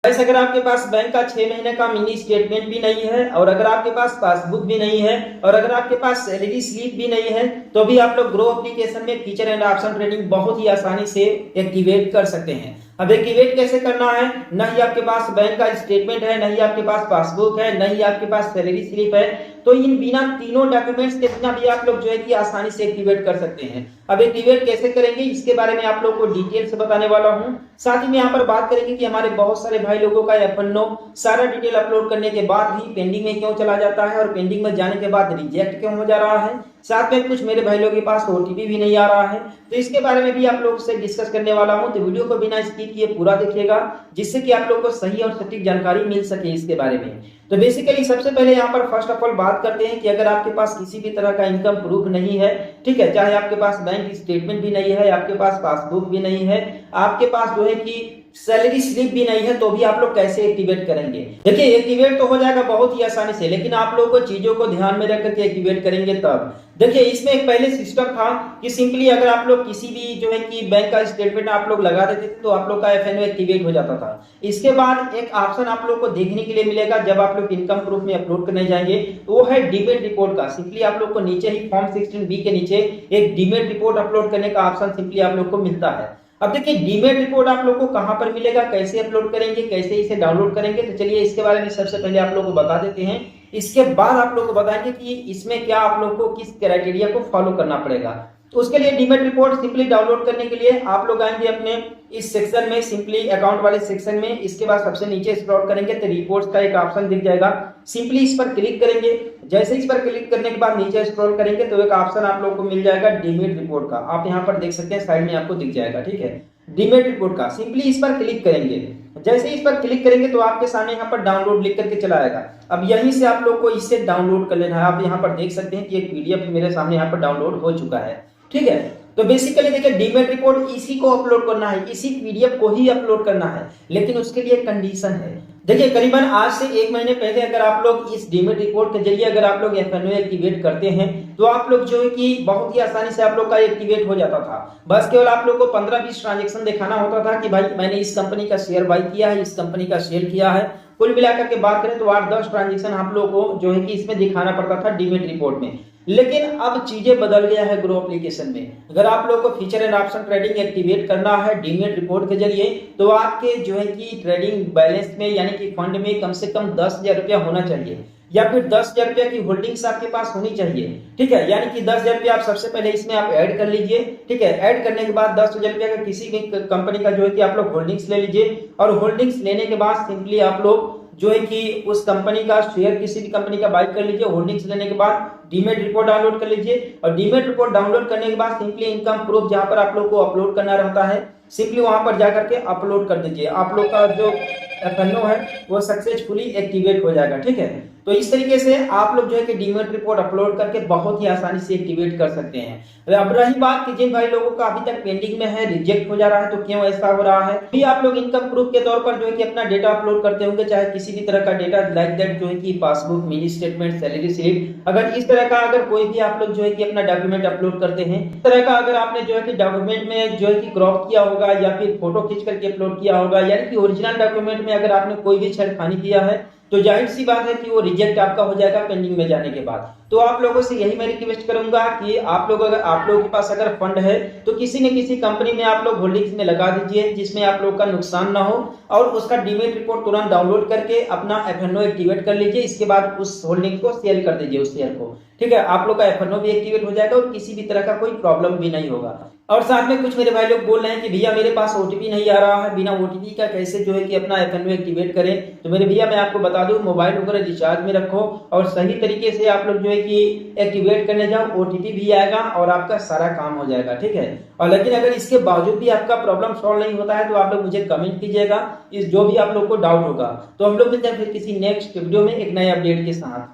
वैसे अगर आपके पास बैंक का 6 महीने का मिनी स्टेटमेंट भी नहीं है और अगर आपके पास पासबुक भी नहीं है और अगर आपके पास सैलरी स्लिप भी नहीं है तो भी आप लोग ग्रो एप्लीकेशन में फीचर एंड ऑप्शन ट्रेडिंग बहुत ही आसानी से एक्टिवेट कर सकते हैं। अब एक्टिवेट कैसे करना है, न ही आपके पास बैंक का स्टेटमेंट है, न ही आपके पास पासबुक है, न ही आपके पास सैलरी स्लिप है, तो इन बिना तीनों डॉक्यूमेंट्स के बिना भी आप लोग जो है कि आसानी से एक्टिवेट कर सकते हैं। अब एक्टिवेट कैसे करेंगे इसके बारे में आप लोग को डिटेल से बताने वाला हूं। साथ ही में यहाँ पर बात करेंगे कि हमारे बहुत सारे भाई लोगों का F&O सारा डिटेल अपलोड करने के बाद भी पेंडिंग में क्यों चला जाता है और पेंडिंग में जाने के बाद रिजेक्ट क्यों हो जा रहा है। साथ में कुछ मेरे भाई लोगों के पास OTP भी नहीं आ रहा है, तो इसके बारे में भी आप लोगों से डिस्कस करने वाला हूं। तो वीडियो को बिना स्किप किए पूरा देखिएगा जिससे कि आप लोगों को सही और सटीक जानकारी मिल सके इसके बारे में। तो बेसिकली सबसे पहले यहाँ पर फर्स्ट ऑफ ऑल बात करते हैं कि अगर आपके पास किसी भी तरह का इनकम प्रूफ नहीं है, ठीक है, चाहे आपके पास बैंक स्टेटमेंट भी नहीं है, आपके पास पासबुक भी नहीं है, आपके पास जो है कि सैलरी स्लिप भी नहीं है, तो भी आप लोग कैसे एक्टिवेट करेंगे। देखिए एक्टिवेट तो हो जाएगा बहुत ही आसानी से, लेकिन आप लोगों को चीजों को ध्यान में रख करके एक्टिवेट करेंगे तब। देखिए इसमें एक पहले सिस्टम था कि सिंपली अगर आप लोग किसी भी जो है कि बैंक का स्टेटमेंट आप लोग लगा देते थे तो आप लोग का F&O एक्टिवेट हो जाता था। इसके बाद एक ऑप्शन आप लोग को देखने के लिए मिलेगा जब आप लोग इनकम प्रूफ में अपलोड करने जाएंगे, तो वो है डीमेट रिपोर्ट का। सिंपली आप लोग को नीचे ही फॉर्म 16B के नीचे एक डीमेट रिपोर्ट अपलोड करने का ऑप्शन सिंपली आप लोग को मिलता है। अब देखिए डीमेट रिपोर्ट आप लोग को कहां पर मिलेगा, कैसे अपलोड करेंगे, कैसे इसे डाउनलोड करेंगे, तो चलिए इसके बारे में सबसे पहले आप लोग को बता देते हैं। इसके बाद आप लोग को बताएंगे कि इसमें क्या आप लोग को किस क्राइटेरिया को फॉलो करना पड़ेगा। तो उसके लिए डीमेट रिपोर्ट सिंपली डाउनलोड करने के लिए आप लोग आएंगे अपने इस सेक्शन में, सिंपली अकाउंट वाले सेक्शन में। इसके बाद सबसे नीचे स्क्रॉल करेंगे तो रिपोर्ट्स का एक ऑप्शन दिख जाएगा, सिंपली इस पर क्लिक करेंगे। जैसे इस पर क्लिक करने के बाद नीचे स्क्रॉल करेंगे तो एक ऑप्शन आप लोग को मिल जाएगा डीमेट रिपोर्ट का। आप यहाँ पर देख सकते हैं साइड में आपको दिख जाएगा, ठीक है, डीमेट रिपोर्ट का। सिंपली इस पर क्लिक करेंगे। जैसे इस पर क्लिक करेंगे तो आपके सामने यहाँ पर डाउनलोड लिख करके चला आएगा। अब यहीं से आप लोग को इसे डाउनलोड कर लेना है। आप यहाँ पर देख सकते हैं कि एक PDF मेरे सामने यहाँ पर डाउनलोड हो चुका है, ठीक है। तो बेसिकली देखिए डीमेट रिपोर्ट इसी को अपलोड करना है, इसी PDF को ही अपलोड करना है, लेकिन उसके लिए कंडीशन है। देखिए करीबन आज से 1 महीने पहले अगर आप लोग इस डीमेट रिपोर्ट के जरिए अगर आप लोग F&O एक्टिवेट करते हैं तो आप लोग जो है कि बहुत ही आसानी से आप लोग का एक्टिवेट हो जाता था। बस केवल आप लोग को 15-20 ट्रांजेक्शन दिखाना होता था कि भाई मैंने इस कंपनी का शेयर बाई किया है, इस कंपनी का शेयर किया है। कुल मिलाकर के बात करें तो 8-10 ट्रांजेक्शन आप लोग को जो है कि इसमें दिखाना पड़ता था डीमेट रिपोर्ट में। लेकिन अब चीजें बदल गया है ग्रो एप्लीकेशन में। अगर आप लोग को feature and option trading activate करना है डीमेट रिपोर्ट के जरिए तो आपके जो है कि ट्रेडिंग बैलेंस में यानी कि फंड में कम से कम 10,000 रुपया होना चाहिए या फिर 10,000 रुपया की होल्डिंग्स आपके पास होनी चाहिए, ठीक है। यानी कि 10,000 रुपया आप सबसे पहले इसमें आप ऐड कर लीजिए, ठीक है। ऐड करने के बाद 10,000 रुपया का किसी भी कंपनी का जो है कि आप लोग होल्डिंग्स ले लीजिए और होल्डिंग्स लेने के बाद सिंपली आप लोग जो है कि उस कंपनी का शेयर किसी भी कंपनी का बाय कर लीजिए। होल्डिंग्स लेने के बाद डीमेट रिपोर्ट डाउनलोड कर लीजिए और डीमेट रिपोर्ट डाउनलोड करने के बाद सिंपली इनकम प्रूफ जहां पर आप लोग को अपलोड करना रहता है सिंपली वहां पर जाकर के अपलोड कर दीजिए। आप लोग का जो F&O है वो सक्सेसफुली एक्टिवेट हो जाएगा, ठीक है। तो इस तरीके से आप लोग जो है कि डीमेट रिपोर्ट अपलोड करके बहुत ही आसानी से एक्टिवेट कर सकते हैं। अब रही बात कि जिन भाई लोगों का अभी तक पेंडिंग में है, रिजेक्ट हो जा रहा है, तो क्यों ऐसा हो रहा है। भी आप लोग इनकम प्रूफ के तौर पर जो है कि अपना डेटा अपलोड करते होंगे, चाहे किसी भी तरह का डेटा लाइक दैट जो है कि passbook, mini statement, salary slip, अगर इस तरह का अगर कोई भी आप लोग जो है कि अपना डॉक्यूमेंट अपलोड करते हैं, इस तरह का अगर आपने जो है कि डॉक्यूमेंट में जो है कि क्रॉप किया होगा या फिर फोटो खींच करके अपलोड किया होगा, यानी कि ओरिजिनल डॉक्यूमेंट में अगर आपने कोई भी छेड़खानी किया है तो जाहिर सी बात है कि वो रिजेक्ट आपका हो जाएगा पेंडिंग में जाने के बाद। तो आप लोगों से यही मैं रिक्वेस्ट करूंगा कि आप लोगों के पास अगर फंड है तो किसी न किसी कंपनी में आप लोग होल्डिंग्स में लगा दीजिए जिसमें आप लोग का नुकसान ना हो और उसका डीमेट रिपोर्ट तुरंत डाउनलोड करके अपना F&O एक्टिवेट कर लीजिए। इसके बाद उस होल्डिंग को सेल कर दीजिए, उस शेयर को, ठीक है। आप लोग का F&O भी एक्टिवेट हो जाएगा और किसी भी तरह का कोई प्रॉब्लम भी नहीं होगा। और साथ में कुछ मेरे भाई लोग बोल रहे हैं कि भैया मेरे पास OTP नहीं आ रहा है, बिना OTP का कैसे जो है कि अपना F&O एक्टिवेट करें। तो मेरे भैया मैं आपको बता दूं, मोबाइल वगैरह रिचार्ज में रखो और सही तरीके से आप लोग जो है कि एक्टिवेट करने जाओ, OTP भी आएगा और आपका सारा काम हो जाएगा, ठीक है। और लेकिन अगर इसके बावजूद भी आपका प्रॉब्लम सॉल्व नहीं होता है तो आप लोग मुझे कमेंट कीजिएगा, इस जो भी आप लोग को डाउट होगा। तो हम लोग मिलते हैं फिर किसी नेक्स्ट वीडियो में एक नए अपडेट के साथ।